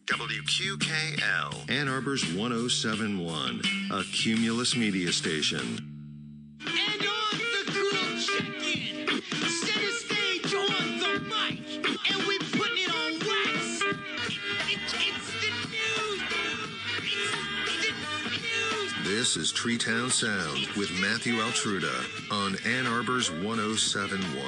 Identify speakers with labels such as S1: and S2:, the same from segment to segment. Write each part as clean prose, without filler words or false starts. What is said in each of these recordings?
S1: WQKL, Ann Arbor's 1071, a Cumulus media station.
S2: And on the cool check-in, center stage on the mic, and we putting it on wax. It's the news. It's the news.
S1: This is TreeTownSound with Matthew Altruda on Ann Arbor's 1071.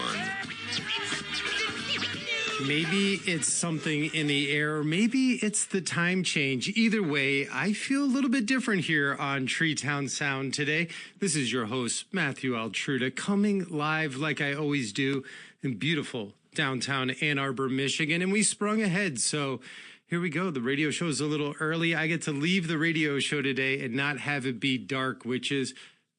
S3: Maybe it's something in the air. Maybe it's the time change. Either way, I feel a little bit different here on TreeTownSound today. This is your host, Matthew Altruda, coming live like I always do in beautiful downtown Ann Arbor, Michigan. And we sprung ahead. So here we go. The radio show is a little early. I get to leave the radio show today and not have it be dark, which is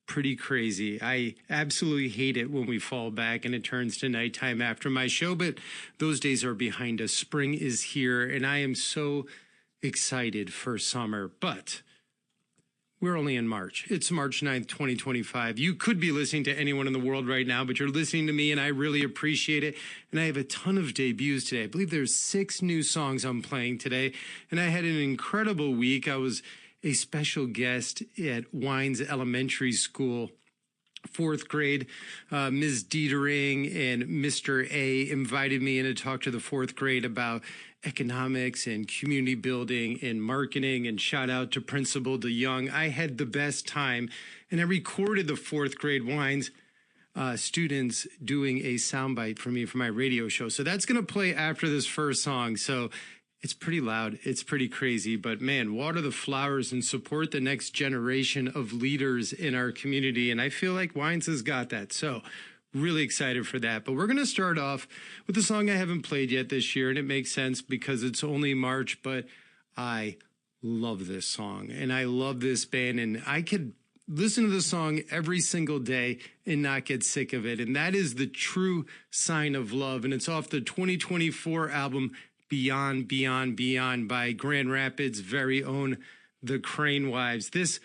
S3: pretty crazy. I absolutely hate it when we fall back and it turns to nighttime after my show, but those days are behind us. Spring is here, and I am so excited for summer, but we're only in March. It's March 9th, 2025. You could be listening to anyone in the world right now, but you're listening to me, and I really appreciate it. And I have a ton of debuts today. I believe there's 6 new songs I'm playing today, and I had an incredible week. I was a special guest at Wines Elementary School, 4th grade. Ms. Dietering and Mr. A invited me in to talk to the 4th grade about economics and community building and marketing, and shout out to Principal DeYoung. I had the best time, and I recorded the 4th grade Wines students doing a soundbite for me for my radio show. So that's going to play after this first song. So it's pretty loud. It's pretty crazy. But man, water the flowers and support the next generation of leaders in our community. And I feel like Wines has got that. So really excited for that. But we're going to start off with a song I haven't played yet this year. And it makes sense because it's only March. But I love this song and I love this band. And I could listen to the song every single day and not get sick of it. And that is the true sign of love. And it's off the 2024 album Beyond, Beyond, Beyond by Grand Rapids' very own The Crane Wives. This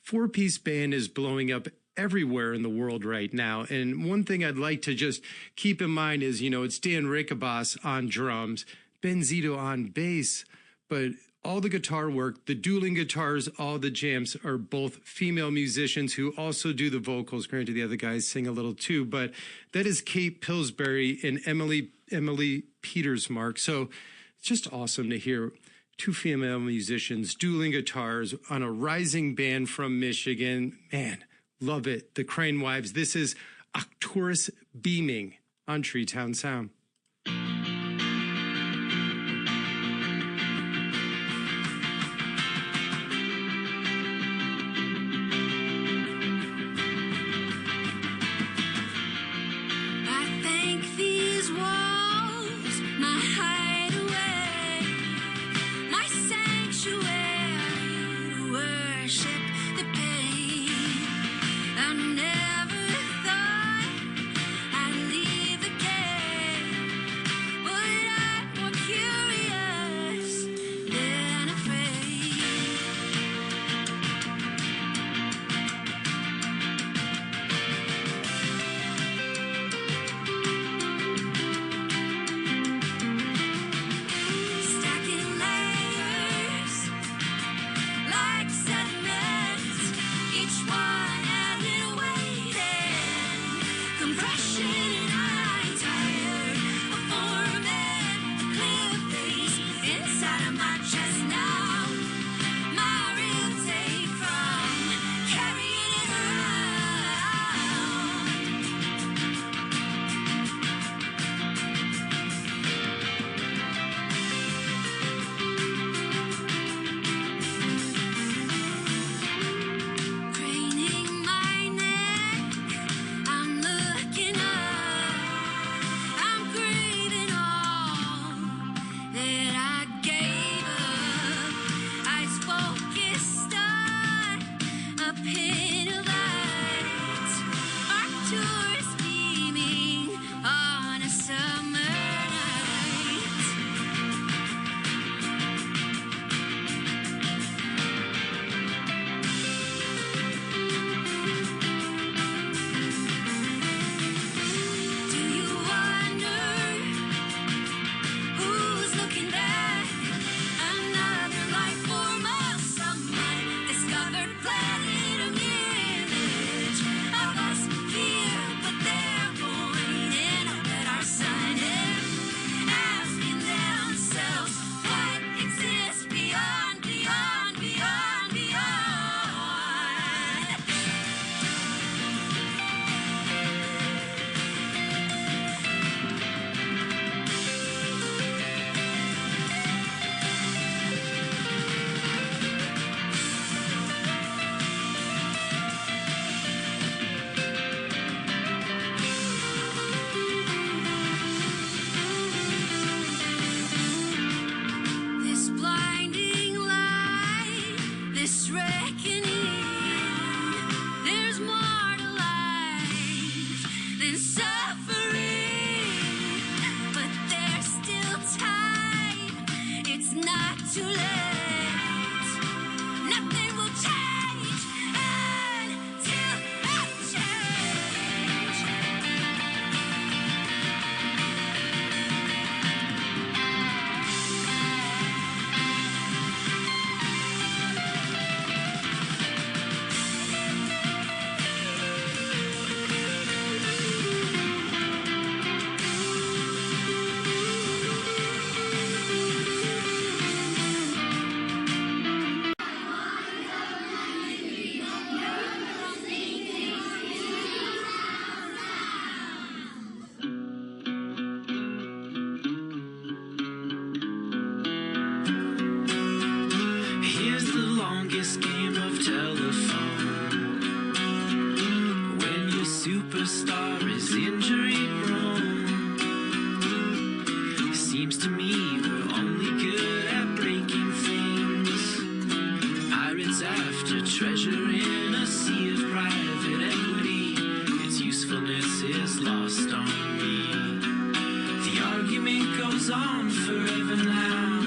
S3: 4-piece band is blowing up everywhere in the world right now. And one thing I'd like to just keep in mind is, it's Dan Rickabas on drums, Ben Zito on bass, but all the guitar work, the dueling guitars, all the jams are both female musicians who also do the vocals. Granted, the other guys sing a little too, but that is Kate Pillsbury and Emily Petersmark. So it's just awesome to hear 2 female musicians dueling guitars on a rising band from Michigan. Man, love it. The Crane Wives. This is Arcturus Beaming on TreeTownSound.
S4: I never thought I'd leave the cave.
S2: too late. Nothing will change until I change.
S4: Here's the longest game of telephone. When your superstar is injury prone. Seems to me we're only good at breaking things. Pirates after treasure in a sea of private equity. Its usefulness is lost on me. The argument goes on forever now.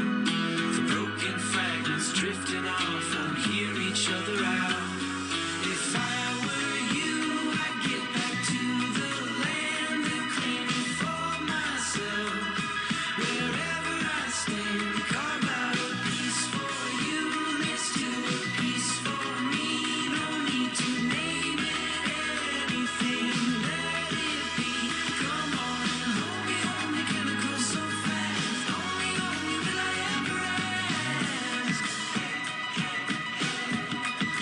S4: The broken fragments drifting off won't hear each other out. If I were you, I'd get back to the land and claim it for myself. Wherever I stand, carve out a piece for you next to a piece for me. No need to name it anything, let it be. Come on and hold me, can it go so fast? Only will I ever ask.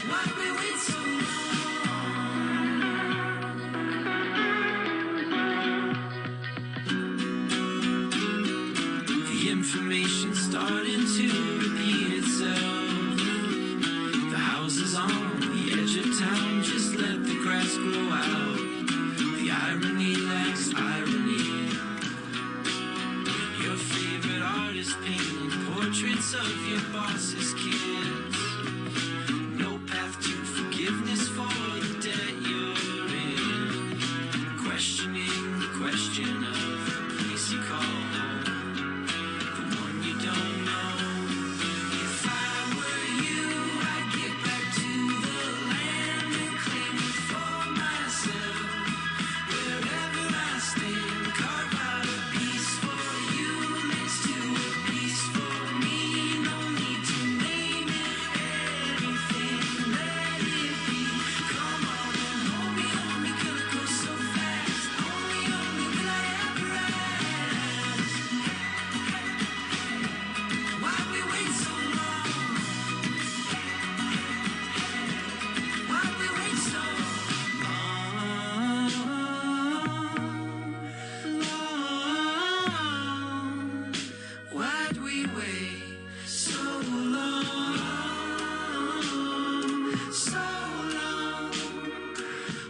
S4: Why'd we wait so long? The information's starting to repeat itself. The houses on the edge of town just let the grass grow out. The irony lacks irony. Your favorite artist painting portraits of your boss's kids. No path to forgiveness for the debt you're in. Questioning the question of the place you call home. The one you don't know. If I were you, I'd get back to the land and claim it for myself. Wherever I stand, carve out a piece for you next to a piece for me. No need to name it anything, let it be. Come on and hold me, can it go so fast? Only will I ever ask. Why'd we wait so long? Why'd we wait so long? Why'd we wait so long? So long.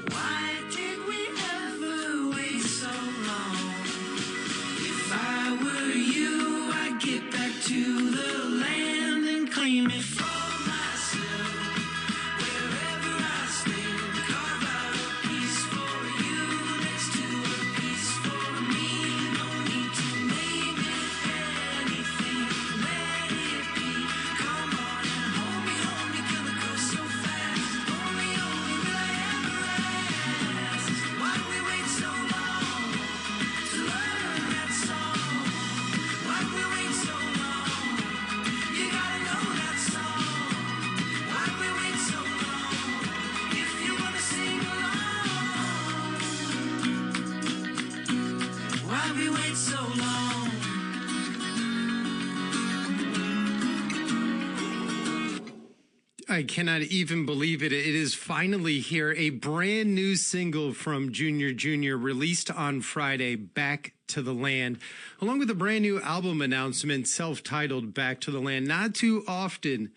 S4: Why did we ever wait so long? If I were you, I'd get back to the land and claim it for myself. Wherever I stand, carve out a piece for you next to a piece for me. No need to name it anything, let it be. Come on and hold me, can it go so fast? Only will I ever ask. Why'd we wait so long to learn that song? Why'd we wait so long? You gotta know that song. Why'd we wait so long? If you wanna sing along. Why'd we wait so long?
S3: I cannot even believe it. It is finally here. A brand new single from Junior Jr. released on Friday, Back to the Land, along with a brand new album announcement, self-titled Back to the Land. Not too often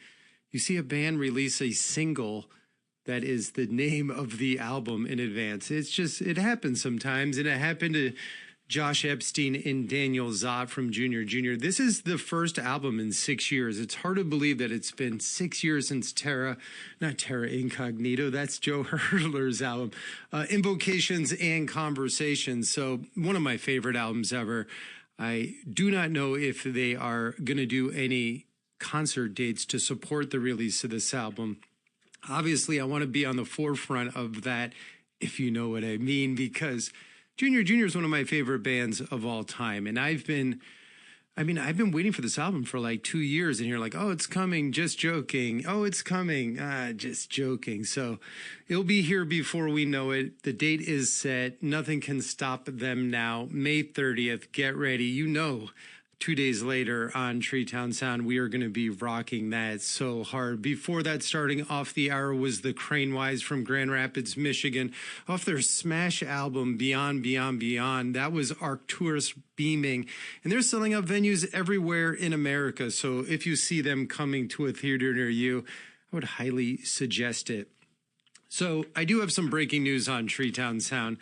S3: you see a band release a single that is the name of the album in advance. It happens sometimes, and it happened to Josh Epstein and Daniel Zott from Junior Jr. This is the first album in 6 years. It's hard to believe that it's been 6 years since not Terra Incognito, that's Joe Hertler's album, Invocations and Conversations. So one of my favorite albums ever. I do not know if they are going to do any concert dates to support the release of this album. Obviously, I want to be on the forefront of that, if you know what I mean, because Junior is one of my favorite bands of all time. And I've been waiting for this album for like 2 years, and you're like, oh, it's coming, just joking. Oh, it's coming, just joking. So it'll be here before we know it. The date is set. Nothing can stop them now. May 30th, get ready. 2 days later on TreeTownSound, we are going to be rocking that so hard. Before that, starting off the hour was the Cranewise from Grand Rapids, Michigan, off their smash album, Beyond, Beyond, Beyond. That was Arcturus Beaming, and they're selling out venues everywhere in America. So if you see them coming to a theater near you, I would highly suggest it. So I do have some breaking news on TreeTownSound.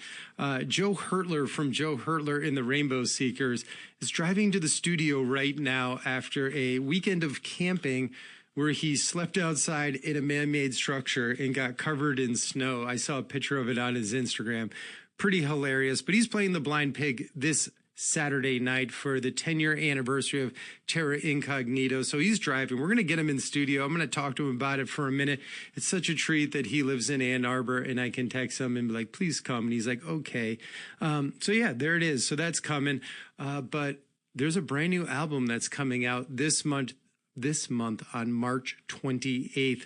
S3: Joe Hertler from Joe Hertler in the Rainbow Seekers is driving to the studio right now after a weekend of camping where he slept outside in a man-made structure and got covered in snow. I saw a picture of it on his Instagram. Pretty hilarious. But he's playing the Blind Pig this Saturday night for the 10-year anniversary of Terra Incognito. So he's driving. We're going to get him in studio. I'm going to talk to him about it for a minute. It's such a treat that he lives in Ann Arbor, and I can text him and be like, please come. And he's like, okay. So yeah, there it is. So that's coming. But there's a brand new album that's coming out this month on March 28th.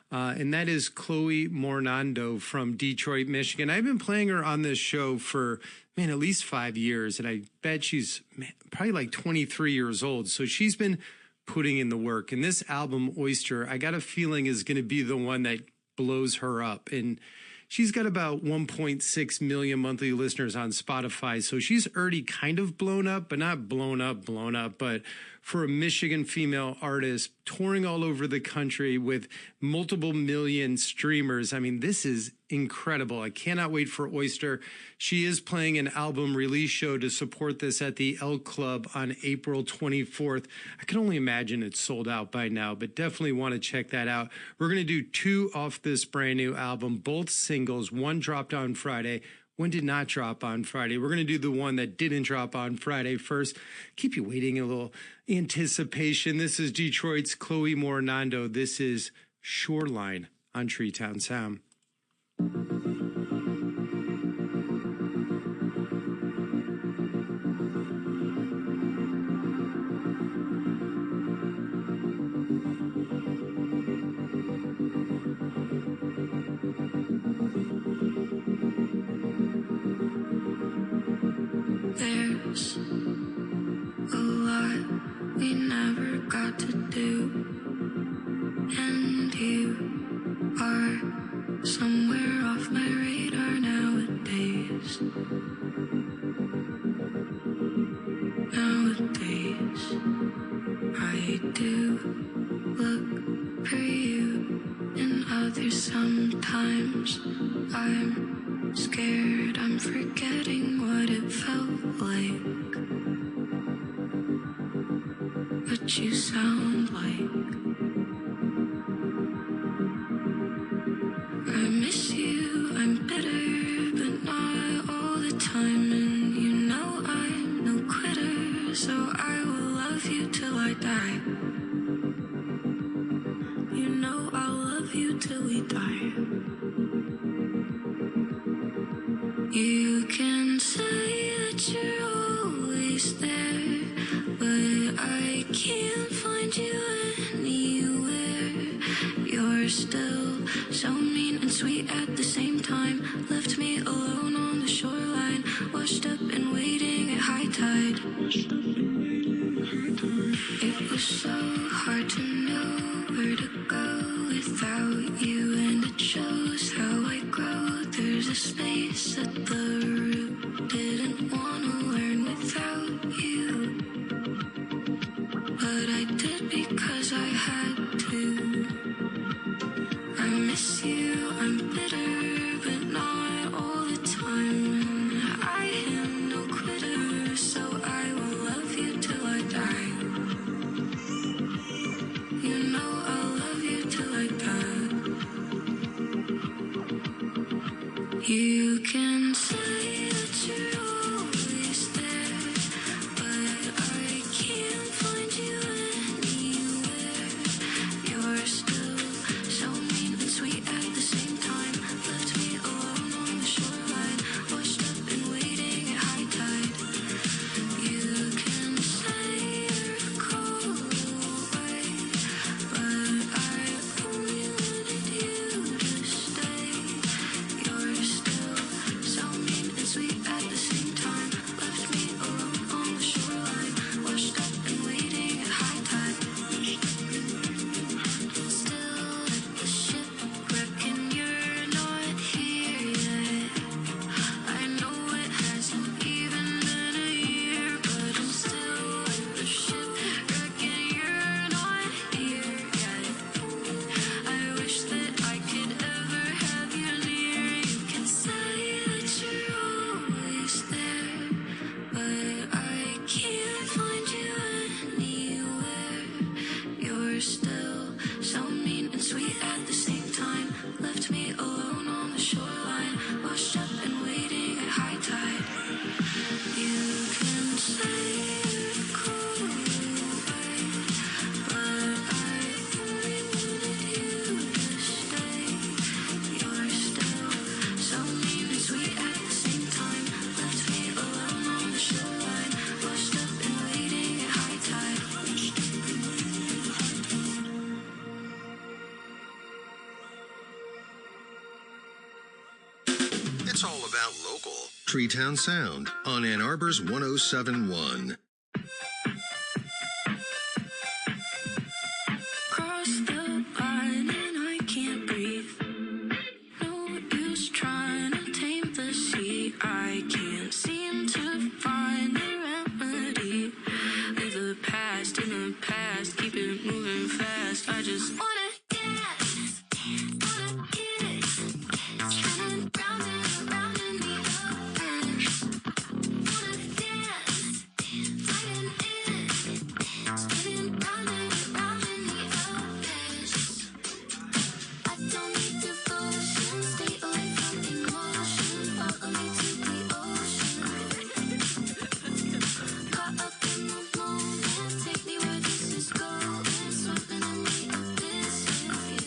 S3: And that is Chloe Mornando from Detroit, Michigan. I've been playing her on this show for, at least 5 years. And I bet she's probably like 23 years old. So she's been putting in the work. And this album, Oyster, I got a feeling is going to be the one that blows her up. And she's got about 1.6 million monthly listeners on Spotify. So she's already kind of blown up, but not blown up. But for a Michigan female artist touring all over the country with multiple million streamers, this is incredible. I cannot wait for Oyster. She is playing an album release show to support this at the Elk Club on April 24th. I can only imagine it's sold out by now, but definitely want to check that out. We're going to do 2 off this brand new album, both singles. One dropped on Friday. One did not drop on Friday. We're going to do the one that didn't drop on Friday first. Keep you waiting, a little anticipation. This is Detroit's Chloe Mornando. This is Shoreline on TreeTownSound.
S4: There's a lot we never got to do, and you are somewhere off my radar nowadays. I do look for you in others sometimes. I'm scared I'm forgetting what it felt like, what you sound like. I miss you, I'm bitter, but not all the time. And you know I'm no quitter, so I will love you till I die. You know I'll love you till we die. You can say that you're always there, but I can't find you anywhere. You're still so mean and sweet at the same time. Left me alone on the shoreline, washed up and waiting at high tide. It was so hard to know where to go without you, and it shows how I grow. There's a space at the root, didn't want to learn without you, but I did because I had to. I miss you, I'm bitter, but not all the time. And I am no quitter, so I will love you till I die. You know I'll love you till I die. You can say sweet at the same time. Left me alone on the shoreline, washed up and waiting at high tide. You can say you're cold away, but I only wanted you to stay. You're still so mean and sweet at the same time. Left me alone on the shoreline, washed up and waiting at high tide.
S1: It's all about local. Treetown Sound on Ann Arbor's 1071.
S4: Cross the line and I can't breathe. No use trying to tame the sea. I can't seem to find the remedy. Leave the past in the past, keep it moving fast. I just wanna dance, wanna kiss, spinning round and round in the open. Wanna dance, diving in, spinning round and round in the open. I don't need devotion, stay away from emotion, follow me to the ocean. Caught up in the moment, take me where this is going, swimming in the abyss with you.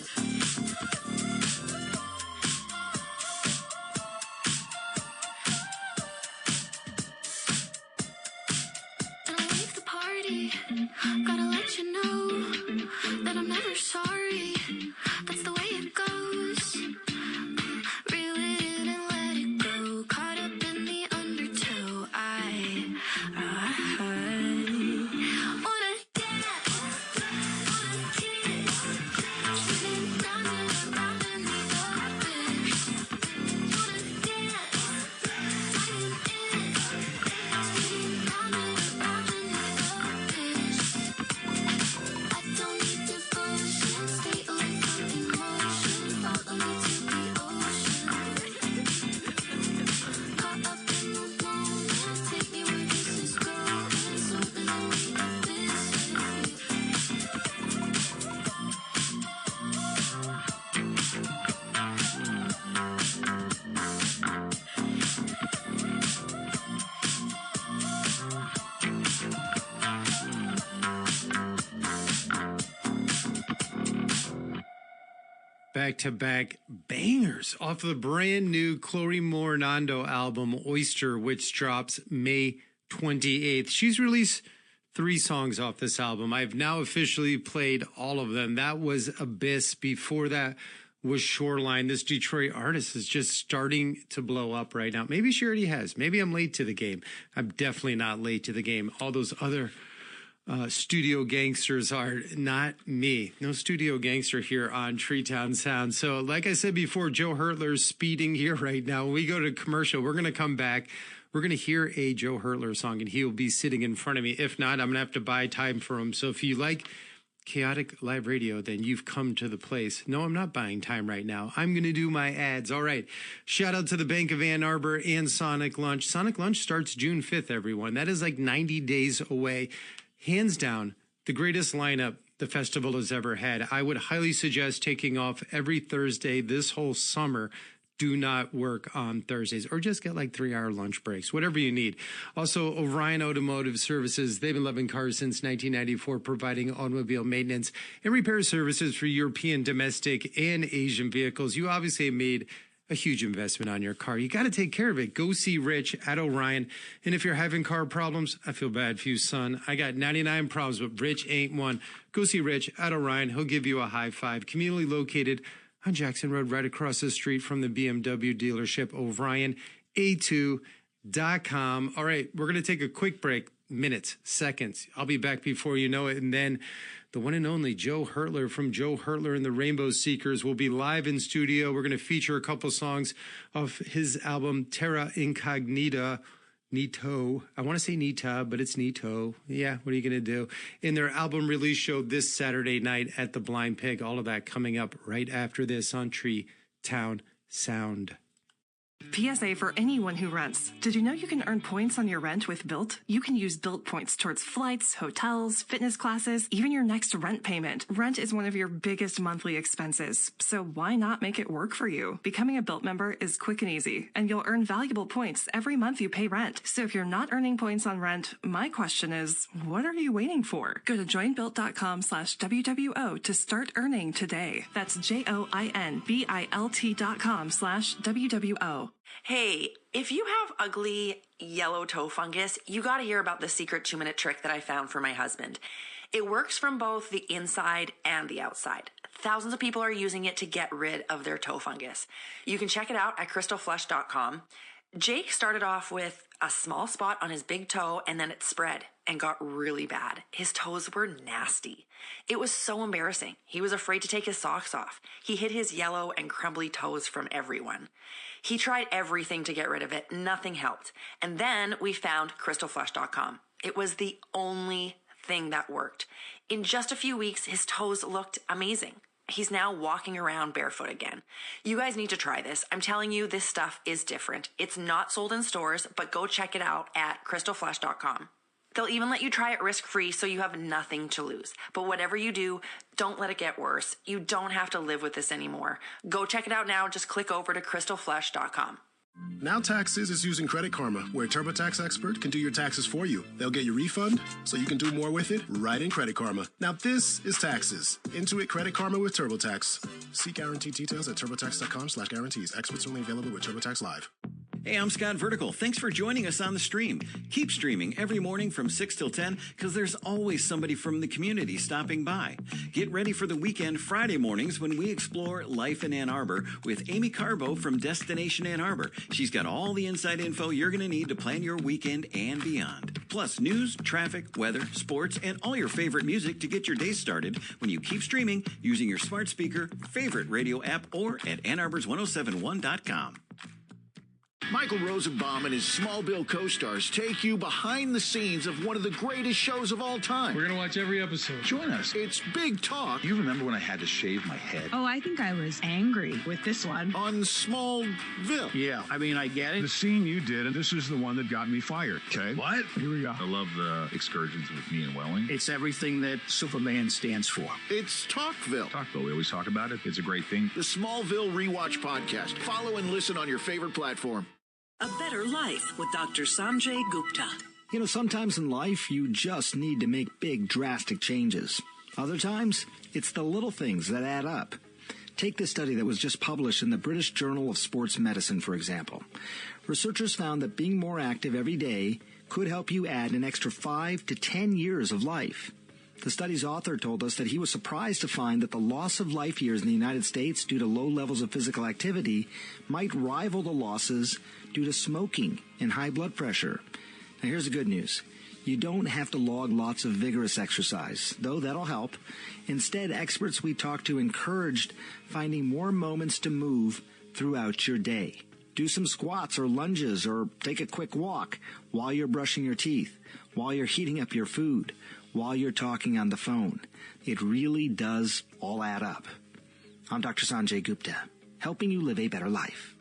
S4: And I leave the party, gotta let you know that I'm never sorry. That's the way it goes. Reel it in and let it go. Caught up in the undertow. I wanna dance, wanna kiss, spinning round and round in the open. Wanna dance, diving in, spinning round and round in the open. I don't need devotion, stay away from emotion, follow me to the ocean. Caught up in the moment, take me where this is going, swimming in the abyss with you.
S3: Back-to-back bangers off the brand new Chloe Morinando album, Oyster, which drops May 28th. She's released 3 songs off this album. I've now officially played all of them. That was Abyss. Before that was Shoreline. This Detroit artist is just starting to blow up right now. Maybe she already has. Maybe I'm late to the game. I'm definitely not late to the game. All those other studio gangsters are not me. No studio gangster here on Treetown Sound. So like I said before, Joe Hertler's speeding here right now. When we go to commercial, we're going to come back. We're going to hear a Joe Hertler song, and he will be sitting in front of me. If not, I'm going to have to buy time for him. So if you like chaotic live radio, then you've come to the place. No, I'm not buying time right now. I'm going to do my ads. All right. Shout out to the Bank of Ann Arbor and Sonic Lunch. Sonic Lunch starts June 5th, everyone. That is like 90 days away. Hands down, the greatest lineup the festival has ever had. I would highly suggest taking off every Thursday this whole summer. Do not work on Thursdays, or just get like 3-hour lunch breaks, whatever you need. Also, Orion Automotive Services. They've been loving cars since 1994, providing automobile maintenance and repair services for European, domestic, and Asian vehicles. You obviously made a huge investment on your car. You got to take care of it. Go see Rich at Orion. And if you're having car problems, I feel bad for you, son. I got 99 problems, but Rich ain't one. Go see Rich at Orion. He'll give you a high five. Communally located on Jackson Road, right across the street from the BMW dealership, OrionA2.com. All right, we're going to take a quick break. Minutes, seconds. I'll be back before you know it. And then the one and only Joe Hertler from Joe Hertler and the Rainbow Seekers will be live in studio. We're going to feature a couple songs of his album, Terra Incognita. Nito. I want to say Nita, but it's Nito. Yeah, what are you going to do? In their album release show this Saturday night at the Blind Pig. All of that coming up right after this on Tree Town Sound.
S5: PSA for anyone who rents. Did you know you can earn points on your rent with Bilt? You can use Bilt points towards flights, hotels, fitness classes, even your next rent payment. Rent is one of your biggest monthly expenses, so why not make it work for you? Becoming a Bilt member is quick and easy, and you'll earn valuable points every month you pay rent. So if you're not earning points on rent, my question is, what are you waiting for? Go to joinbilt.com/WWO to start earning today. That's JOINBILT.com/WWO.
S6: Hey, if you have ugly yellow toe fungus, you gotta hear about the secret 2-minute trick that I found for my husband. It works from both the inside and the outside. Thousands of people are using it to get rid of their toe fungus. You can check it out at crystalflush.com. Jake started off with a small spot on his big toe and then it spread and got really bad. His toes were nasty. It was so embarrassing. He was afraid to take his socks off. He hid his yellow and crumbly toes from everyone. He tried everything to get rid of it. Nothing helped. And then we found crystalflush.com. It was the only thing that worked. In just a few weeks, his toes looked amazing. He's now walking around barefoot again. You guys need to try this. I'm telling you, this stuff is different. It's not sold in stores, but go check it out at crystalflush.com. They'll even let you try it risk-free so you have nothing to lose. But whatever you do, don't let it get worse. You don't have to live with this anymore. Go check it out now. Just click over to crystalflush.com.
S7: Now Taxes is using Credit Karma, where a TurboTax expert can do your taxes for you. They'll get your refund so you can do more with it right in Credit Karma. Now this is taxes. Intuit Credit Karma with TurboTax. See guarantee details at turbotax.com/guarantees. Experts only available with TurboTax Live.
S8: Hey, I'm Scott Vertical. Thanks for joining us on the stream. Keep streaming every morning from 6 till 10 because there's always somebody from the community stopping by. Get ready for the weekend Friday mornings when we explore life in Ann Arbor with Amy Carbo from Destination Ann Arbor. She's got all the inside info you're going to need to plan your weekend and beyond. Plus news, traffic, weather, sports, and all your favorite music to get your day started when you keep streaming using your smart speaker, favorite radio app, or at annarbors1071.com.
S9: Michael Rosenbaum and his Smallville co-stars take you behind the scenes of one of the greatest shows of all time.
S10: We're going to watch every episode.
S9: Join us. It's Big Talk.
S11: You remember when I had to shave my head?
S12: Oh, I think I was angry with this one.
S9: On Smallville.
S11: Yeah, I mean, I get it.
S10: The scene you did, and this is the one that got me fired.
S11: Okay.
S10: What? Here we go.
S13: I love the excursions with me and Welling.
S11: It's everything that Superman stands for.
S9: It's Talkville.
S13: Talkville, we always talk about it. It's a great thing.
S9: The Smallville Rewatch Podcast. Follow and listen on your favorite platform.
S14: A Better Life with Dr. Sanjay Gupta.
S15: You know, sometimes in life, you just need to make big, drastic changes. Other times, it's the little things that add up. Take this study that was just published in the British Journal of Sports Medicine, for example. Researchers found that being more active every day could help you add an extra 5 to 10 years of life. The study's author told us that he was surprised to find that the loss of life years in the United States due to low levels of physical activity might rival the losses due to smoking and high blood pressure. Now here's the good news. You don't have to log lots of vigorous exercise, though that'll help. Instead, experts we talked to encouraged finding more moments to move throughout your day. Do some squats or lunges or take a quick walk while you're brushing your teeth, while you're heating up your food, while you're talking on the phone. It really does all add up. I'm Dr. Sanjay Gupta, helping you live a better life.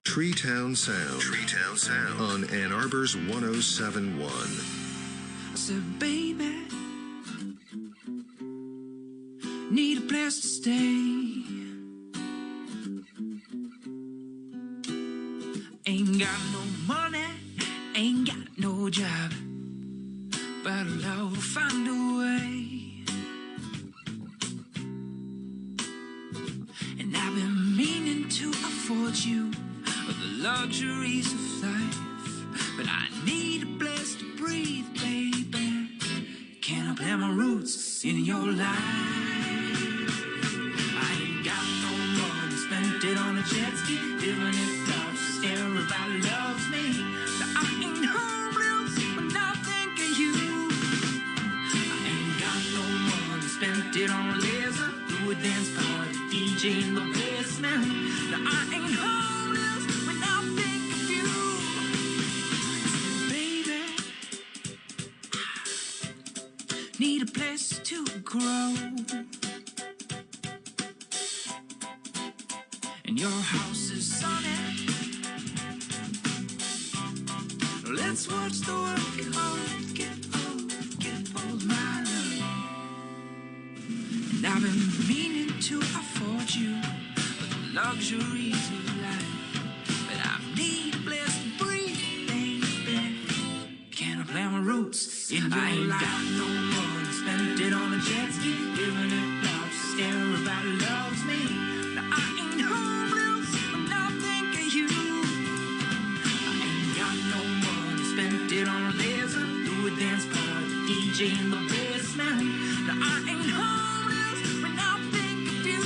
S1: TreeTown Sound. TreeTown Sound on Ann Arbor's 107.1.
S4: I said, baby, need a place to stay. Ain't got no money, ain't got no job, but Lord will find a way. And I've been meaning to afford you the luxuries of life, but I need a place to breathe, baby. Can I plant my roots in your life? I ain't got no money, spent it on a jet ski, living it tough, everybody loves me. But I ain't homeless when I think of you. I ain't got no money, spent it on a laser, do a dance party, DJ in the basement. Now I ain't homeless when I think of you. Baby, I need a place to grow. And your house is sunny, Let's watch the world get old, get old, my love. And I've been meaning to afford you the luxuries of life, but I need a place to breathe, baby. Can I plant my roots in your life? I ain't got no money, spent it on a jet ski, living it large, everybody loves me. Now I ain't homeless when I think of you. I ain't got no money, spent it on a laser, do a dance party, DJ in the basement. Now I ain't homeless when I think of you.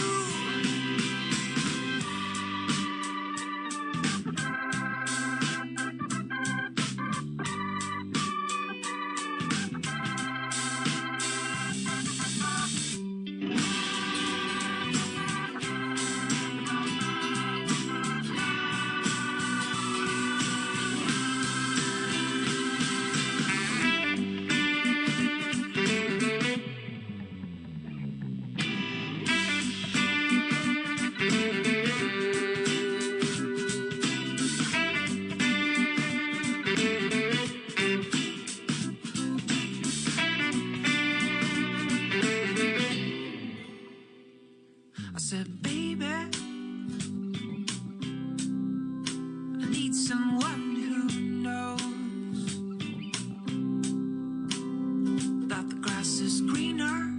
S4: I said, baby, I need someone who knows that the grass is greener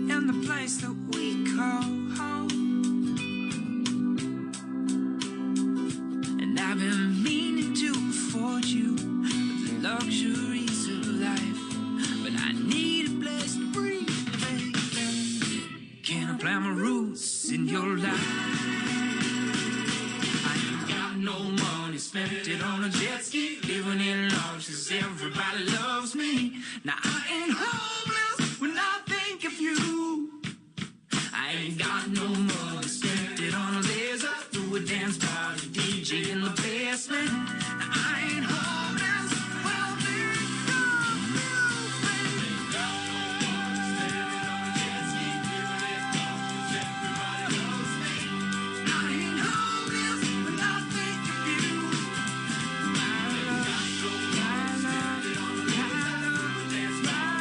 S4: in the place that we call home. And I've been meaning to afford you the luxuries of life, but I need a place to breathe. Can I plant my roots in your life? I ain't got no money, spent it on a jet ski, living in large, cause everybody loves me. Now I ain't homeless when I think of you. I ain't got no money, spent it on a laser, through a dance party, DJ in the basement. Now I ain't homeless when I think of you, baby. Ain't got no money, spent it on a jet ski, living in large, everybody loves me. I ain't homeless when I think of you. My love, my love, my love, dance party, DJ in my basement.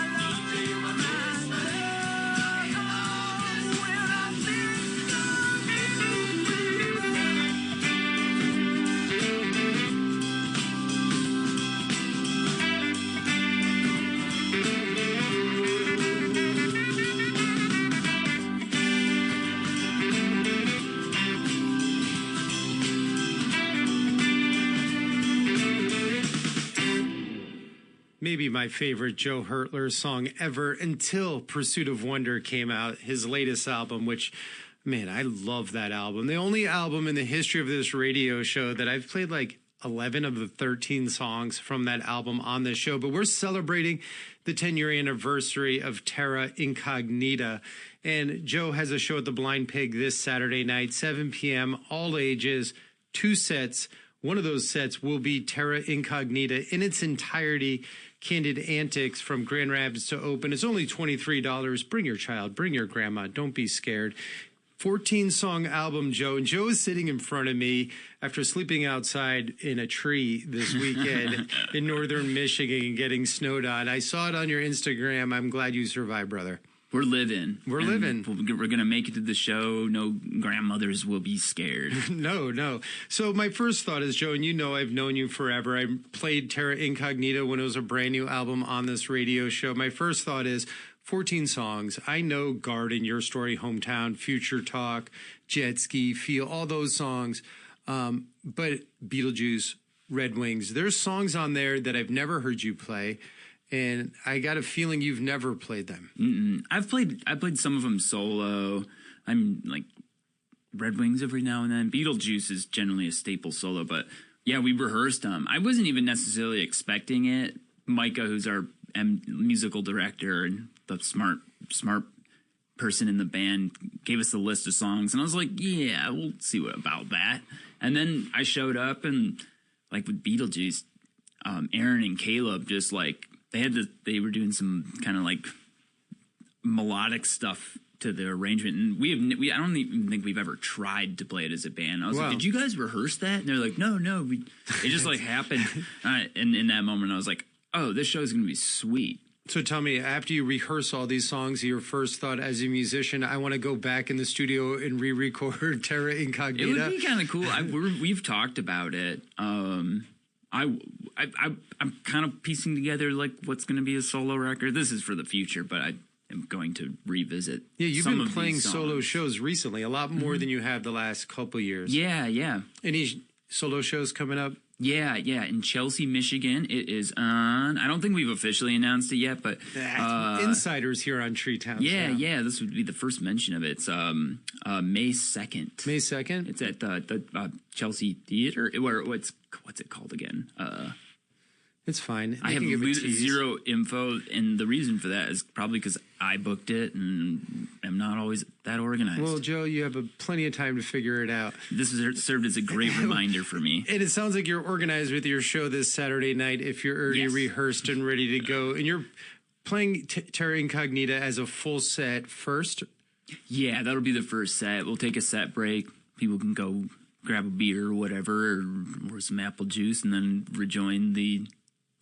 S4: I ain't homeless when I think of you.
S3: Maybe my favorite Joe Hertler song ever until Pursuit of Wonder came out, his latest album, which, man, I love that album. The only album in the history of this radio show that I've played like 11 of the 13 songs from that album on this show, but we're celebrating the 10-year anniversary of Terra Incognita. And Joe has a show at the Blind Pig this Saturday night, 7 p.m., all ages, 2 sets. One of those sets will be Terra Incognita in its entirety, Candid Antics from Grand Rapids to open. It's only $23. Bring your child, bring your grandma. Don't be scared. 14-song album, Joe. And Joe is sitting in front of me after sleeping outside in a tree this weekend in northern Michigan and getting snowed on. I saw it on your Instagram. I'm glad you survived, brother.
S16: We're living.
S3: We're living.
S16: We're going to make it to the show. No grandmothers will be scared.
S3: No. So my first thought is, Joe, and you know I've known you forever. I played Terra Incognita when it was a brand new album on this radio show. My first thought is 14 songs. I know Garden, Your Story, Hometown, Future Talk, Jet Ski, Feel, all those songs. But Beetlejuice, Red Wings, there's songs on there that I've never heard you play. And I got a feeling you've never played them.
S16: I played some of them solo. I'm like Red Wings every now and then. Beetlejuice is generally a staple solo, but yeah, we rehearsed them. I wasn't even necessarily expecting it. Micah, who's our musical director and the smart person in the band, gave us a list of songs, and I was like, yeah, we'll see what about that. And then I showed up, and like with Beetlejuice, Aaron and Caleb just like they were doing some kind of like melodic stuff to the arrangement, and I don't even think we've ever tried to play it as a band. I was
S3: Wow.
S16: like, did you guys rehearse that? And they're like, no, it just like happened. And in that moment, I was like, oh, this show is going to be sweet.
S3: So tell me, after you rehearse all these songs, your first thought as a musician, I want to go back in the studio and re-record Terra Incognita.
S16: It would be kind of cool. We've talked about it. I'm kind of piecing together like what's going to be a solo record. This is for the future, but I am going to revisit.
S3: Yeah, you've
S16: some
S3: been
S16: of
S3: playing
S16: these
S3: solo
S16: songs.
S3: shows recently, a lot more than you have the last couple years.
S16: Yeah.
S3: Any solo shows coming up?
S16: Yeah. In Chelsea, Michigan, it is on. I don't think we've officially announced it yet, but
S3: Insiders here on TreeTown.
S16: Yeah. This would be the first mention of it. It's May 2nd.
S3: May 2nd.
S16: It's at the Chelsea Theater. What's it called again?
S3: It's fine.
S16: I have zero info, and the reason for that is probably because I booked it and I'm not always that organized.
S3: Well, Joe, you have plenty of time to figure it out.
S16: This has served as a great reminder for me.
S3: And it sounds like you're organized with your show this Saturday night if you're already rehearsed and ready to go. And you're playing Terra Incognita as a full set first?
S16: Yeah, that'll be the first set. We'll take a set break. People can go grab a beer or whatever, or some apple juice, and then rejoin the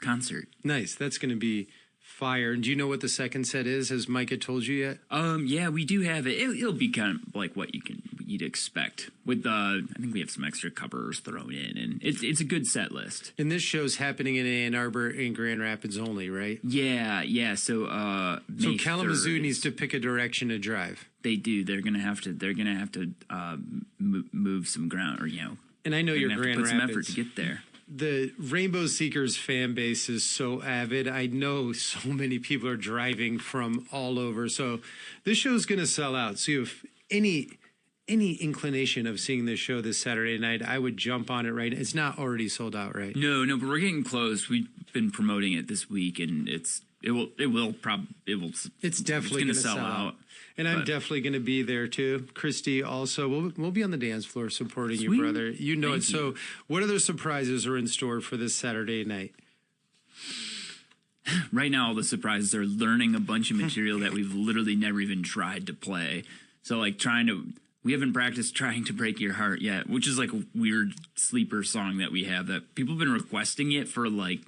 S16: concert.
S3: Nice. That's going to be fire. And do you know what the second set is? Has Micah told you yet?
S16: Yeah, we do have it. It'll be kind of like what you'd expect. With I think we have some extra covers thrown in, and it's a good set list.
S3: And this show's happening in Ann Arbor and Grand Rapids only, right?
S16: Yeah. So May
S3: Kalamazoo
S16: 3rd
S3: needs to pick a direction to drive.
S16: They do. They're gonna have to move some ground, or
S3: And I know you're Grand
S16: put some
S3: Rapids.
S16: effort to get there.
S3: The Rainbow Seekers fan base is so avid. I know so many people are driving from all over. So this show's going to sell out. So if any inclination of seeing this show this Saturday night, I would jump on it right. It's not already sold out, right?
S16: No, but we're getting close. We've been promoting it this week, and it's definitely going to sell out.
S3: And I'm definitely going to be there too. Christy also. We'll be on the dance floor supporting you, brother. You know it. So what other surprises are in store for this Saturday night?
S16: Right now, all the surprises are learning a bunch of material that we've literally never even tried to play. So like we haven't practiced Trying to Break Your Heart yet, which is like a weird sleeper song that we have that people have been requesting it for like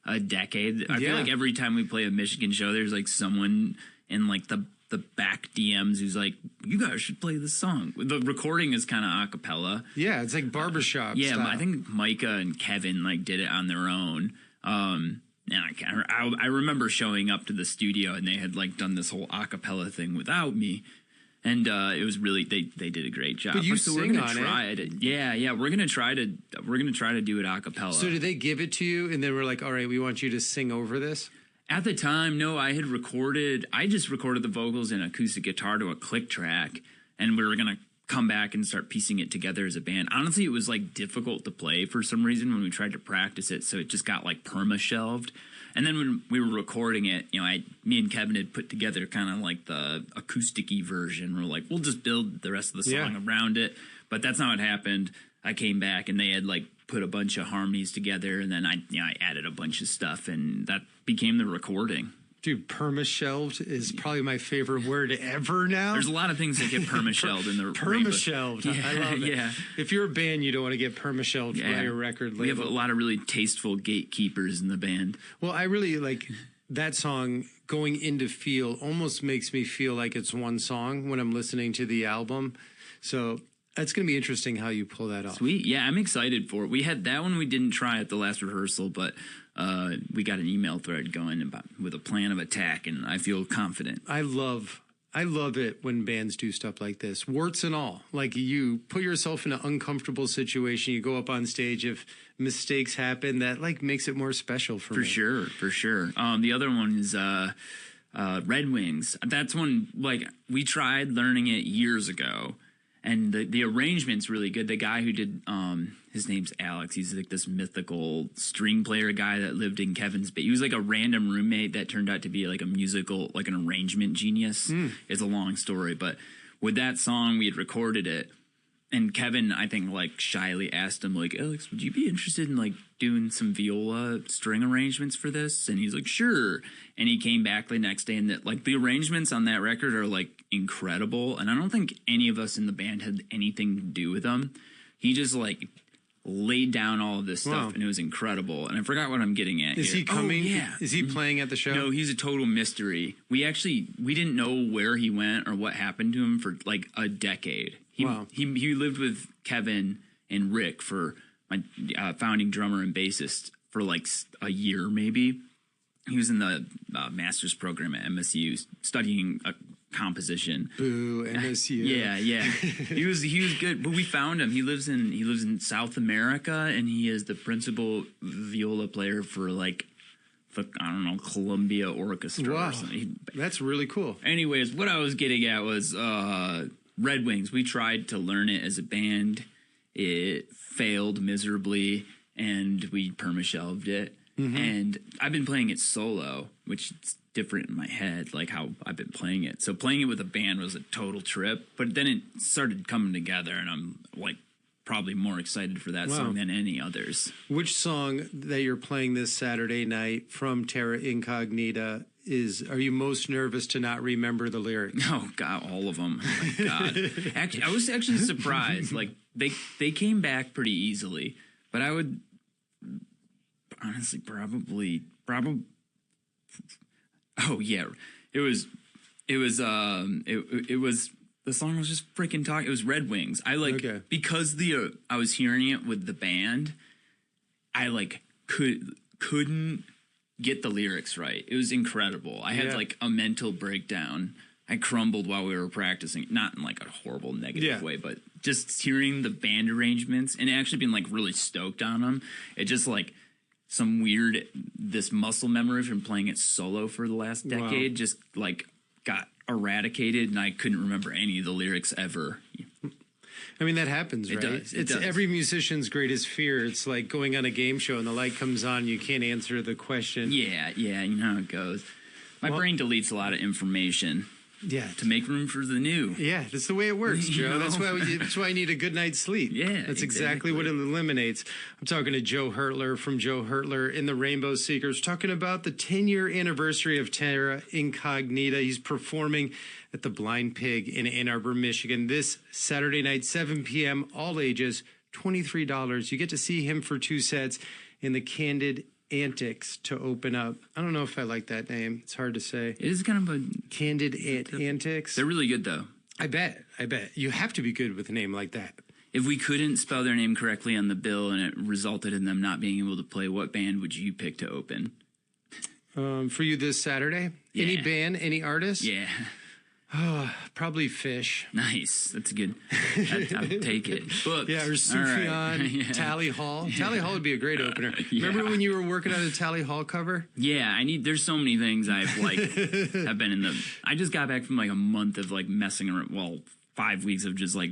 S16: a decade. I feel like every time we play a Michigan show, there's like someone in like the back DMs who's like, you guys should play this song. The recording is kind of a cappella.
S3: Yeah, it's like barbershop
S16: yeah,
S3: style.
S16: I think Micah and Kevin like did it on their own. And I remember showing up to the studio and they had like done this whole a cappella thing without me. And it was really they did a great job.
S3: But you
S16: so
S3: sing
S16: we're gonna
S3: on
S16: try it. Yeah, we're gonna try to do it a cappella.
S3: So did they give it to you and then we're like, all right, we want you to sing over this?
S16: At the time, no, I just recorded the vocals and acoustic guitar to a click track, and we were going to come back and start piecing it together as a band. Honestly, it was like difficult to play for some reason when we tried to practice it, so it just got like perma-shelved. And then when we were recording it, me and Kevin had put together kind of like the acoustic-y version. We're like, we'll just build the rest of the song around it, but that's not what happened. I came back and they had like put a bunch of harmonies together, and then I added a bunch of stuff, and that became the recording.
S3: Dude, perma-shelved is probably my favorite word ever now.
S16: There's a lot of things that get perma-shelved in the
S3: perma-shelved.
S16: Yeah,
S3: I love it.
S16: Yeah.
S3: If you're a band, you don't want to get perma-shelved by your record label.
S16: We have a lot of really tasteful gatekeepers in the band.
S3: Well, I really like that song. Going into Feel almost makes me feel like it's one song when I'm listening to the album. So that's going to be interesting how you pull that off.
S16: Sweet. Yeah, I'm excited for it. We had that one we didn't try at the last rehearsal, but we got an email thread going with a plan of attack, and I feel confident.
S3: I love it when bands do stuff like this, warts and all. Like you put yourself in an uncomfortable situation, you go up on stage. If mistakes happen, that like makes it more special for me.
S16: For sure. The other one is Red Wings. That's one like we tried learning it years ago. And the arrangement's really good. The guy who did, his name's Alex. He's like this mythical string player guy that lived in Kevin's Bay. He was like a random roommate that turned out to be like a musical, like an arrangement genius. It's a long story. But with that song, we had recorded it. and Kevin, I think, like, shyly asked him, like, Alex, would you be interested in, like, doing some viola string arrangements for this? And he's like, sure. And he came back the next day, and that, like, the arrangements on that record are, like, incredible. And I don't think any of us in the band had anything to do with them. He just, like, laid down all of this stuff, and it was incredible. And I forgot what I'm getting at.
S3: Is
S16: here.
S3: he coming?
S16: Oh, yeah.
S3: Is he playing at the show?
S16: No, he's a total mystery. We didn't know where he went or what happened to him for like a decade. He lived with Kevin and Rick, for my founding drummer and bassist, for like a year maybe. He was in the master's program at MSU studying composition.
S3: Boo, MSU.
S16: Yeah. he was good, but we found him. He lives in South America, and he is the principal viola player for like I don't know, Columbia Orchestra.
S3: Wow,
S16: or something.
S3: That's really cool.
S16: Anyways, what I was getting at was Red Wings. We tried to learn it as a band. It failed miserably, and we perma-shelved it. Mm-hmm. And I've been playing it solo, which is different in my head, like how I've been playing it. So playing it with a band was a total trip, but then it started coming together, and I'm like probably more excited for that song than any others.
S3: Which song that you're playing this Saturday night from Terra Incognita are you most nervous to not remember the lyrics?
S16: Oh God, all of them. Oh my God. Actually, I was actually surprised. Like they came back pretty easily, but I would honestly probably. Oh yeah, it was the song was just freaking talking. It was Red Wings. Because I was hearing it with the band. I like couldn't get the lyrics right. It was incredible. I had like a mental breakdown. I crumbled while we were practicing, not in like a horrible negative way, but just hearing the band arrangements and actually being like really stoked on them. It just like some weird, this muscle memory from playing it solo for the last decade just like got eradicated, and I couldn't remember any of the lyrics ever.
S3: I mean, that happens, right?
S16: It does.
S3: Every musician's greatest fear. It's like going on a game show and the light comes on, you can't answer the question.
S16: Yeah, you know how it goes. My brain deletes a lot of information.
S3: Yeah,
S16: to make room for the new.
S3: Yeah, that's the way it works, Joe. You know? That's why I need a good night's sleep.
S16: Yeah,
S3: that's exactly what it eliminates. I'm talking to Joe Hertler from Joe Hertler in the Rainbow Seekers, talking about the 10-year anniversary of Terra Incognita. He's performing at the Blind Pig in Ann Arbor, Michigan, this Saturday night, 7 p.m., all ages, $23. You get to see him for 2 sets in the Candid Antics to open up. I don't know if I like that name. It's hard to say.
S16: It is kind of a
S3: Candid Antics.
S16: They're really good, though.
S3: I bet. You have to be good with a name like that.
S16: If we couldn't spell their name correctly on the bill and it resulted in them not being able to play, what band would you pick to open?
S3: For you this Saturday?
S16: Yeah.
S3: Any band? Any artist?
S16: Yeah.
S3: Probably Fish.
S16: Nice. That's good. I'll take it. Booked.
S3: Yeah, or Sufjan,
S16: right.
S3: Tally Hall. Tally Hall would be a great opener. Remember when you were working on a Tally Hall cover?
S16: Yeah, there's so many things I've like have been in I just got back from like a month of like messing around. Well, 5 weeks of just like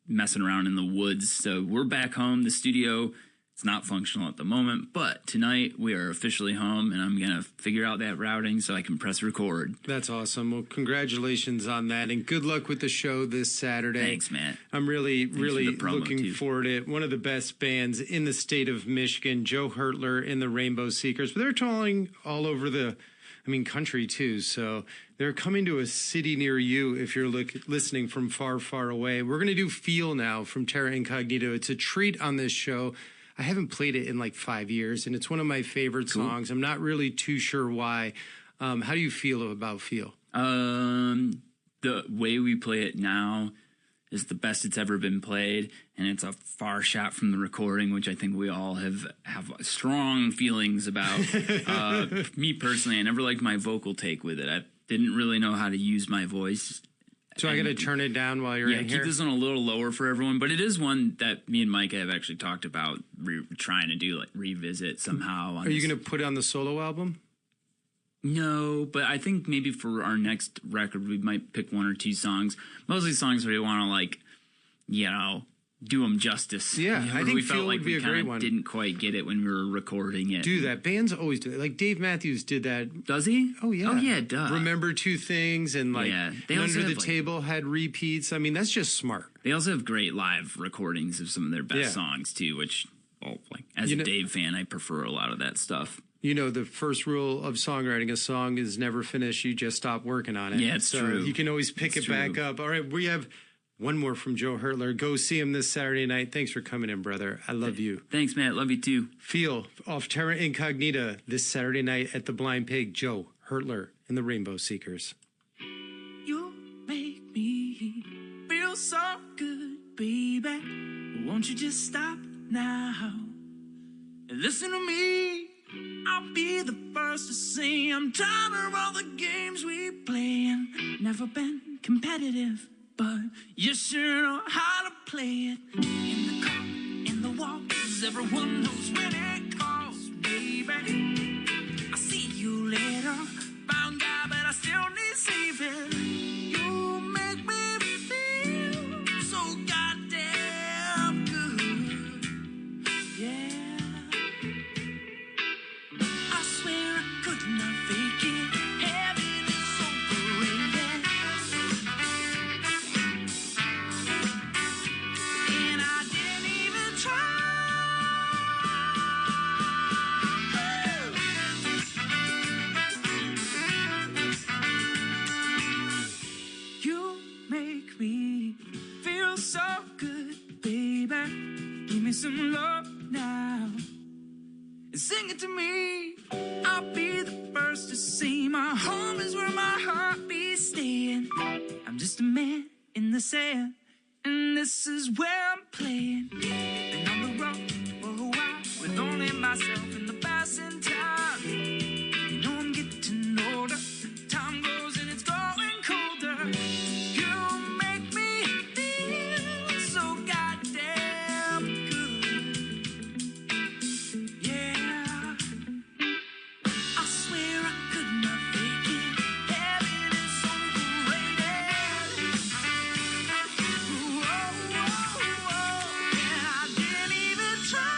S16: messing around in the woods. So we're back home. The studio, it's not functional at the moment, but tonight we are officially home, and I'm going to figure out that routing so I can press record.
S3: That's awesome. Well, congratulations on that, and good luck with the show this Saturday.
S16: Thanks, Matt.
S3: I'm really looking forward to it. One of the best bands in the state of Michigan, Joe Hertler in the Rainbow Seekers. But they're touring all over country too. So they're coming to a city near you if you're listening from far, far away. We're going to do Feel now from Terra Incognita. It's a treat on this show. I haven't played it in like 5 years, and it's one of my favorite songs. I'm not really too sure why. How do you feel about Feel?
S16: The way we play it now is the best it's ever been played, and it's a far shot from the recording, which I think we all have strong feelings about. Me personally, I never liked my vocal take with it. I didn't really know how to use my voice.
S3: So I got to turn it down while you're in here?
S16: Yeah, keep this one a little lower for everyone. But it is one that me and Mike have actually talked about trying to do, like revisit somehow.
S3: Are you going to put it on the solo album?
S16: No, but I think maybe for our next record, we might pick 1 or 2 songs. Mostly songs where we want to, like, you know, do them justice.
S3: Yeah, I think
S16: we felt
S3: Feel
S16: like
S3: would be
S16: we
S3: a great
S16: kind
S3: one.
S16: of didn't quite get it when we were recording it.
S3: Do that. Bands always do it. Like Dave Matthews did that.
S16: Does he?
S3: Oh, yeah.
S16: Oh, yeah, duh.
S3: Remember Two Things and like
S16: Yeah, they
S3: and
S16: also
S3: Under the
S16: have, like-
S3: Table had repeats. I mean, that's just smart.
S16: They also have great live recordings of some of their best
S3: Yeah.
S16: songs too, which, well, like as
S3: You
S16: a
S3: know-
S16: Dave fan, I prefer a lot of that stuff.
S3: You know, the first rule of songwriting a song is never finished. You just stop working on it.
S16: Yeah, it's
S3: so
S16: true.
S3: You can always pick
S16: It's
S3: it back
S16: true.
S3: up. All right, we have one more from Joe Hertler. Go see him this Saturday night. Thanks for coming in, brother. I love you.
S16: Thanks, Matt. Love you too.
S3: Feel off Terra Incognita this Saturday night at the Blind Pig. Joe Hertler and the Rainbow Seekers.
S4: You make me feel so good, baby. Won't you just stop now and listen to me? I'll be the first to say I'm tired of all the games we play and never been competitive, but you sure know how to play it. In the car, in the walk, 'cause everyone knows when it calls, baby. I'll see you later, found guy, but I still need saving. You make me feel so goddamn good, yeah. I swear I could not fake it. Heaven is overrated, and I didn't even try. You make me feel so good, baby. Give me some love now and sing it to me. I'll be the first to say my home is where my heart be staying. I'm just a man in the sand, and this is where I'm playing. Been on the road for a while with only myself in the passing time. You know I'm getting older, time goes and it's growing colder. You make me feel so goddamn good, yeah. I swear I could not fake it. Heaven is overrated. Whoa, whoa, whoa. And I didn't even try.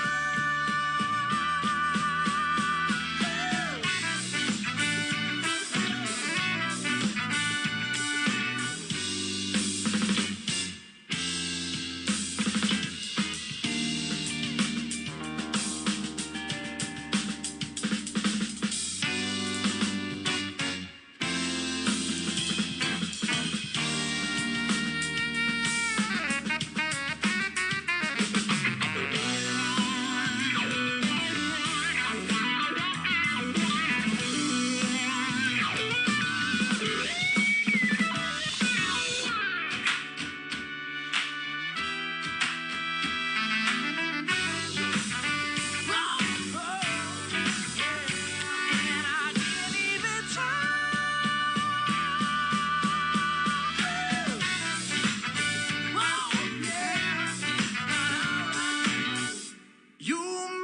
S4: You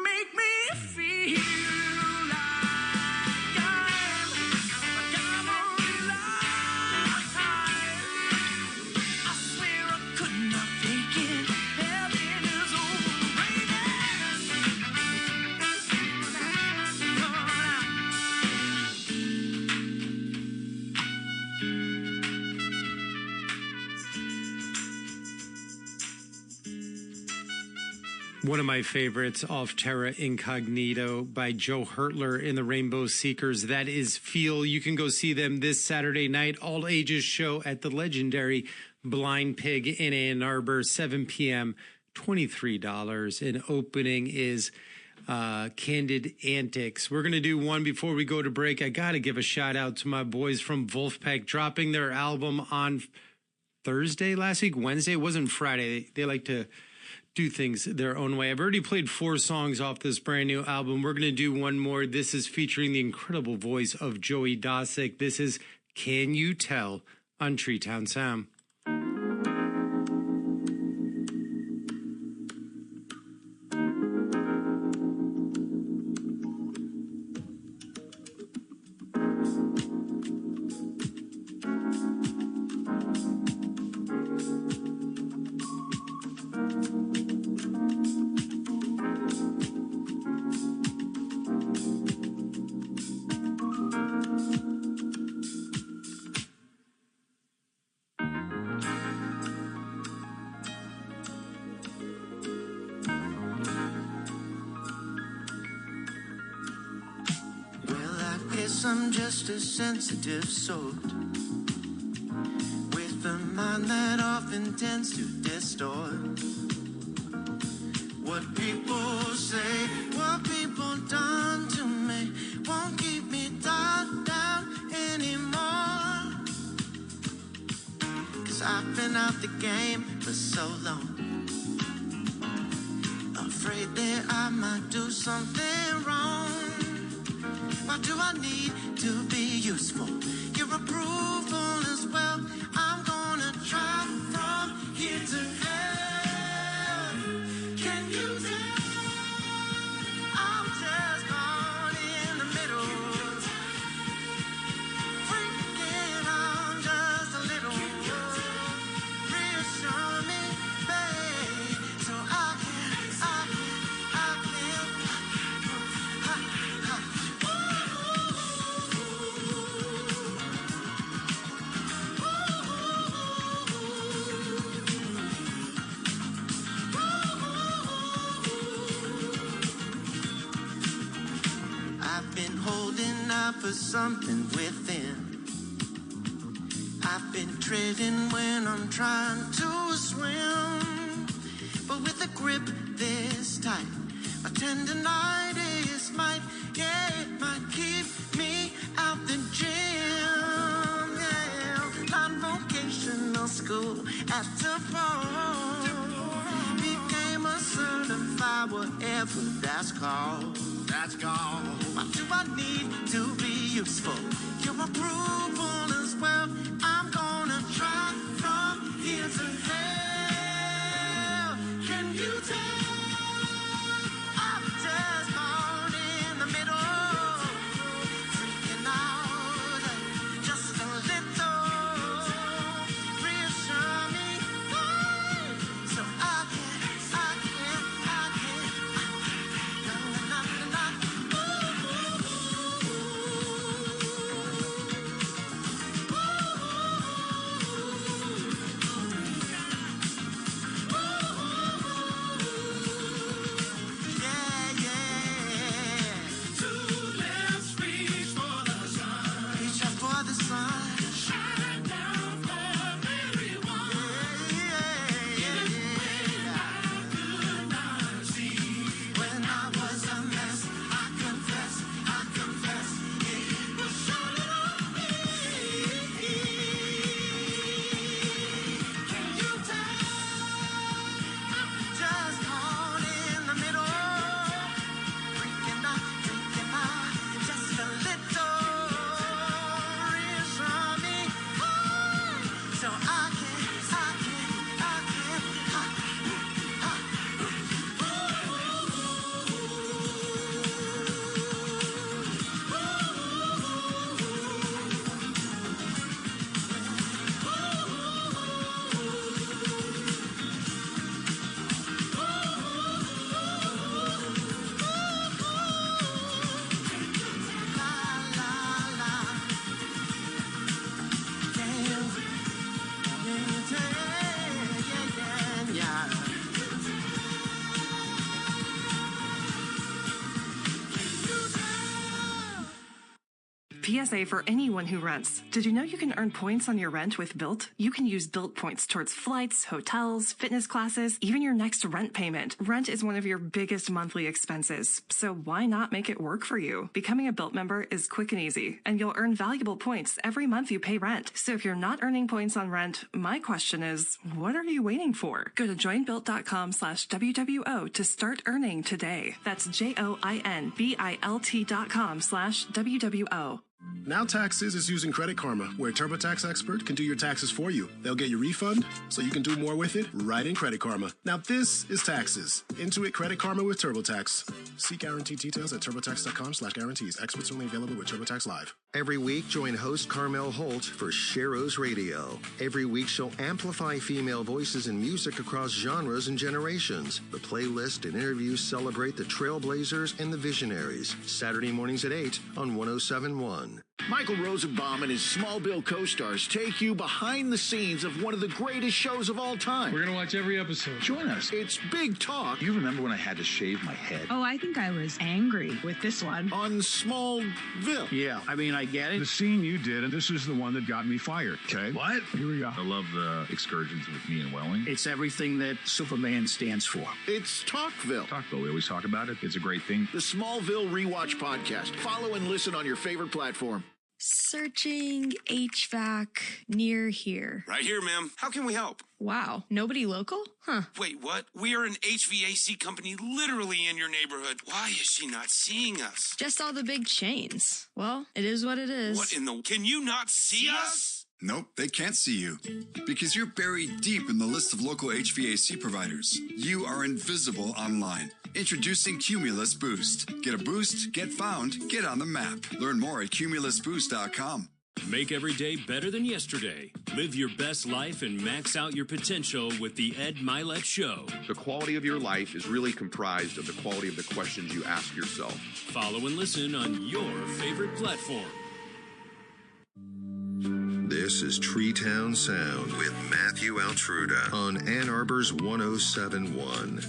S4: make me feel like I'm alive. I swear I could not fake it. Heaven is
S3: One of my favorites, Off Terra Incognito by Joe Hertler in the Rainbow Seekers. That is Feel. You can go see them this Saturday night, all ages show at the legendary Blind Pig in Ann Arbor, 7 p.m., $23. And opening is Candid Antics. We're going to do one before we go to break. I got to give a shout out to my boys from Wolfpack dropping their album on Thursday last week, Wednesday. It wasn't Friday. They like to do things their own way. I've already played 4 songs off this brand new album. We're going to do one more. This is featuring the incredible voice of Joey Dosick. This is Can You Tell on TreeTownSound.
S4: guess I'm just a sensitive sort, with a mind that often tends to distort what people say, what people done to me won't keep me down anymore. 'Cause I've been out the game for so long, afraid that I might do something wrong. Why do I need to be useful? Your approval as well. I'm gonna try from here to hell. Can you tell? I'm just caught in the middle, freaking out just a little. Reassure me, babe, so I can. I've been holding out for something within. I've been treading when I'm trying to swim, but with a grip this tight, a tendonitis might, it might keep me out the gym. Yeah, non-vocational school at DePaul became a certified whatever that's called. That's gone. Why do I need to be useful? Your approval as well. I'm gonna try from here to hell. Can you tell? I'm just caught in the middle, freaking out just a little. Reassure me, so I can.
S5: PSA for anyone who rents. Did you know you can earn points on your rent with Bilt? You can use Bilt points towards flights, hotels, fitness classes, even your next rent payment. Rent is one of your biggest monthly expenses, so why not make it work for you? Becoming a Bilt member is quick and easy, and you'll earn valuable points every month you pay rent. So if you're not earning points on rent, my question is, what are you waiting for? Go to joinbilt.com/WWO to start earning today. That's JOINBILT.com/WWO.
S7: Now Taxes is using Credit Karma, where TurboTax Expert can do your taxes for you. They'll get your refund, so you can do more with it right in Credit Karma. Now this is Taxes. Intuit Credit Karma with TurboTax. See guarantee details at turbotax.com/guarantees. Experts only available with TurboTax Live.
S1: Every week, join host Carmel Holt for Shero's Radio. Every week, she'll amplify female voices in music across genres and generations. The playlist and interviews celebrate the trailblazers and the visionaries. Saturday mornings at 8 on 107.1.
S9: Michael Rosenbaum and his Small Bill co-stars take you behind the scenes of one of the greatest shows of all time.
S10: We're going to watch every episode.
S9: Join us. It's Big Talk.
S11: You remember when I had to shave my head?
S12: Oh, I think I was angry with this one.
S9: On Smallville.
S11: Yeah, I mean, I get it.
S10: The scene you did, and this is the one that got me fired.
S11: Okay.
S10: What? Here we go.
S13: I love the excursions with me and Welling.
S11: It's everything that Superman stands for.
S9: It's Talkville.
S13: Talkville, we always talk about it. It's a great thing.
S9: The Smallville Rewatch Podcast. Follow and listen on your favorite platform.
S17: Searching HVAC near here.
S18: Right here, ma'am. How can we help?
S17: Wow, nobody local? Huh.
S18: Wait, what? We are an HVAC company literally in your neighborhood. Why is she not seeing us?
S17: Just all the big chains. Well, it is what it is.
S18: What in the... Can you not see us?
S19: Nope, they can't see you. Because you're buried deep in the list of local HVAC providers. You are invisible online. Introducing Cumulus Boost. Get a boost, get found, get on the map. Learn more at cumulusboost.com.
S20: Make every day better than yesterday. Live your best life and max out your potential with the Ed Milet Show.
S21: The quality of your life is really comprised of the quality of the questions you ask yourself.
S20: Follow and listen on your favorite platform.
S1: This is TreeTown Sound with Matthew Altruda on Ann Arbor's 1071.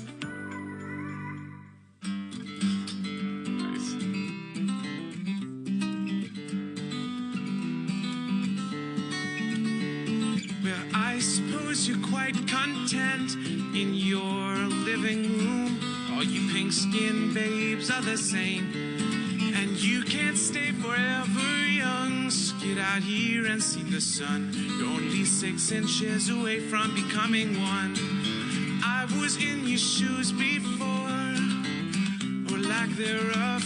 S2: I suppose you're quite content in your living room. All you pink-skinned babes are the same, and you can't stay forever young. So get out here and see the sun. You're only 6 inches away from becoming one. I was in your shoes before, or lack thereof,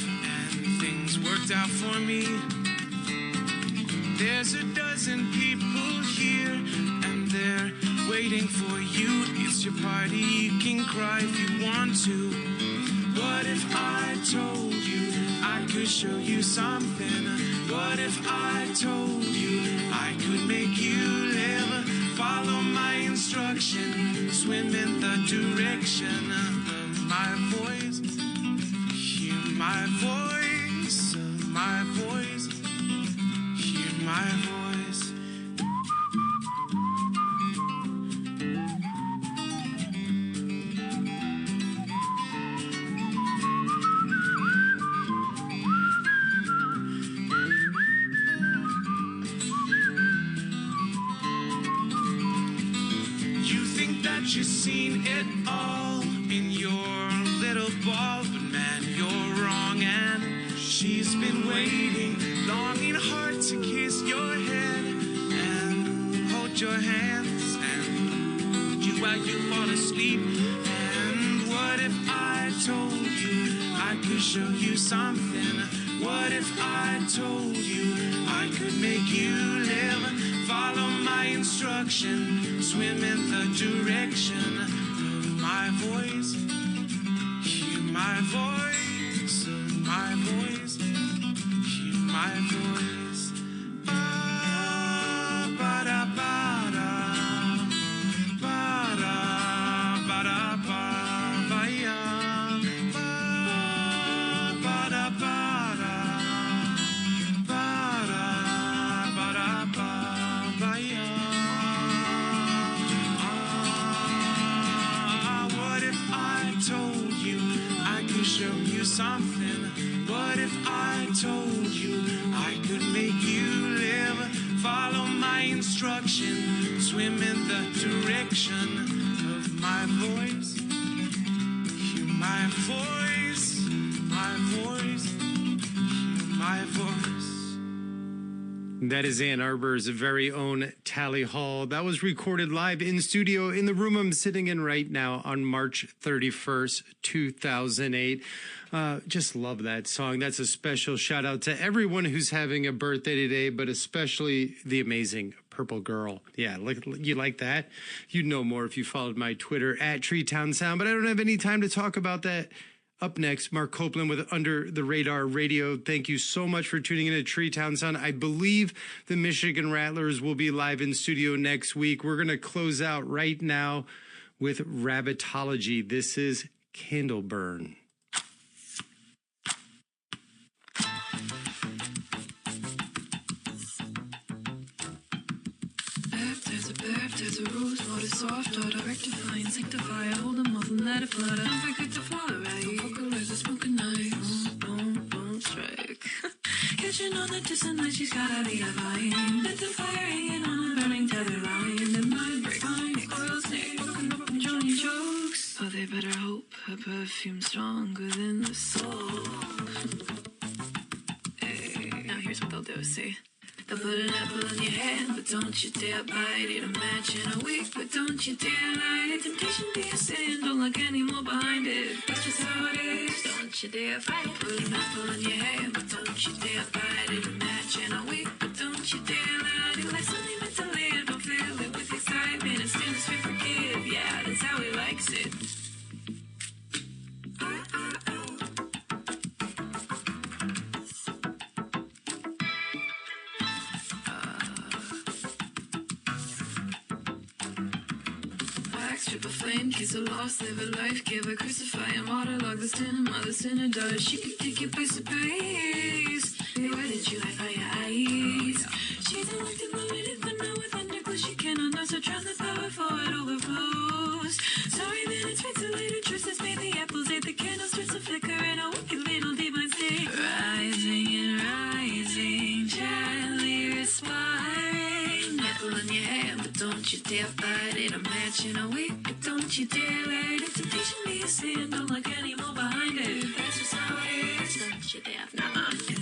S2: and things worked out for me. There's a dozen people here, and they're waiting for you. It's your party, you can cry if you want to. What if I told you I could show you something? What if I told you I could make you live? Follow my instruction, swim in the direction of my voice. Hear my voice, my voice. Hear my voice. You think that you've seen it all in your little ball, but man, you're wrong, and she's been waiting, longing hard to kiss your head and hold your hands and hold you while you fall asleep. And what if I told you I could show you something? What if I told you I could make you live? Follow my instruction, swim in the direction of my voice. Hear my voice, my voice. Hear my voice. Ba ba da ba da, ba da ba da ba ba ya, ba ba da ba da, ba da ba da ba ba ya. What if I told you I could show you something? What if I told you I could make you live? Follow my instruction, swim in the direction of my voice. Hear my voice, my voice, hear my voice.
S3: That is Ann Arbor's very own Tally Hall. That was recorded live in studio in the room I'm sitting in right now on March 31st, 2008. Just love that song. That's a special shout out to everyone who's having a birthday today, but especially the amazing Purple Girl. Yeah, you like that? You'd know more if you followed my Twitter at TreeTownSound, but I don't have any time to talk about that. Up next, Mark Copeland with Under the Radar Radio. Thank you so much for tuning in to TreeTownSound. I believe the Michigan Rattlers will be live in studio next week. We're going to close out right now with Rabbitology. This is Candleburn.
S4: there's a bear, if there's a rose, water soft, order rectify and sanctify. I hold them off and let it flutter. Don't forget to follow right. Vocalize the smoking knives. Boom, strike. Catching on the distant light, she's gotta be divine. Let the fire hanging on a burning tether line. And my break, fine, oil snake, broken up from Johnny jokes. Oh, they better hope her perfume's stronger than the soul. Hey, now here's what they'll do, see? They'll put an apple in your hand, but don't you dare bite it. Imagine a week, but don't you dare light it. Temptation be a sin, don't look any more behind it. That's just how it is, don't you dare fight it. Put an apple in your hand, but don't you dare bite it. Imagine a week, but don't you dare light it. Life's only meant to live, don't fill it with excitement. And stand straight forgive, yeah, that's how he likes it. Strip a flame, kiss a lost, live a life, give a crucify a martyr, log the sin, mother sinner, daughter, she could take your place of praise. Hey, where did you hide your eyes? She's elected, limited, but not with underglow. She cannot know, so drown the power for it overflows. Sorry that it's fate so later, trust has made the apples ate the candle starts to flicker and a wicked little demon stay. Rising and rising, gently respiring. Apple in your hand, but don't you dare bite it. Imagine a week, but don't you dare let it. Temptation be a sin, don't look any more behind it. That's just how it is, don't you dare. An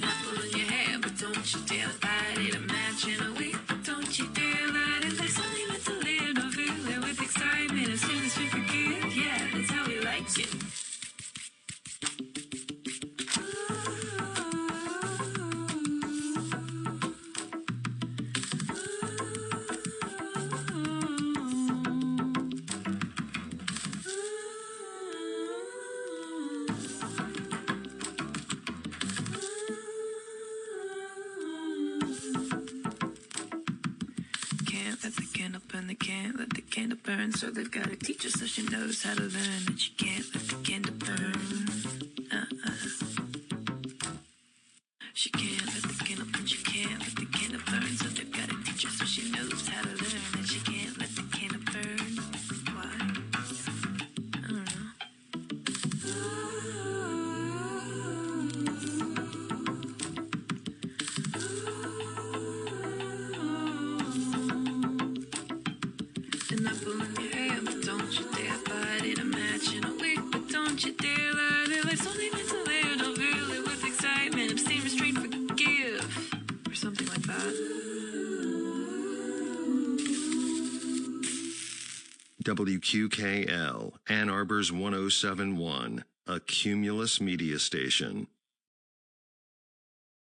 S4: apple in your hand, but don't you dare bite it. Imagine a week, but don't you dare let it. There's only meant to live, don't fill it with excitement. As soon as we forgive, yeah, that's how he likes it. Can't let the candle burn, so they've got to teach her so she knows how to learn that she can't let the candle burn. She can't let the candle burn, she can't let the candle burn, so they've got to teach her so she knows how to learn that she can't let the candle burn. Why? I don't know. An apple in your hand, but don't you dare bite it. Imagine a week, but don't you dare let it. Life's only meant to live, don't fill it with excitement. Abstain, restrain, forgive, or something like that.
S1: WQKL, Ann Arbor's 1071, a Cumulus media station.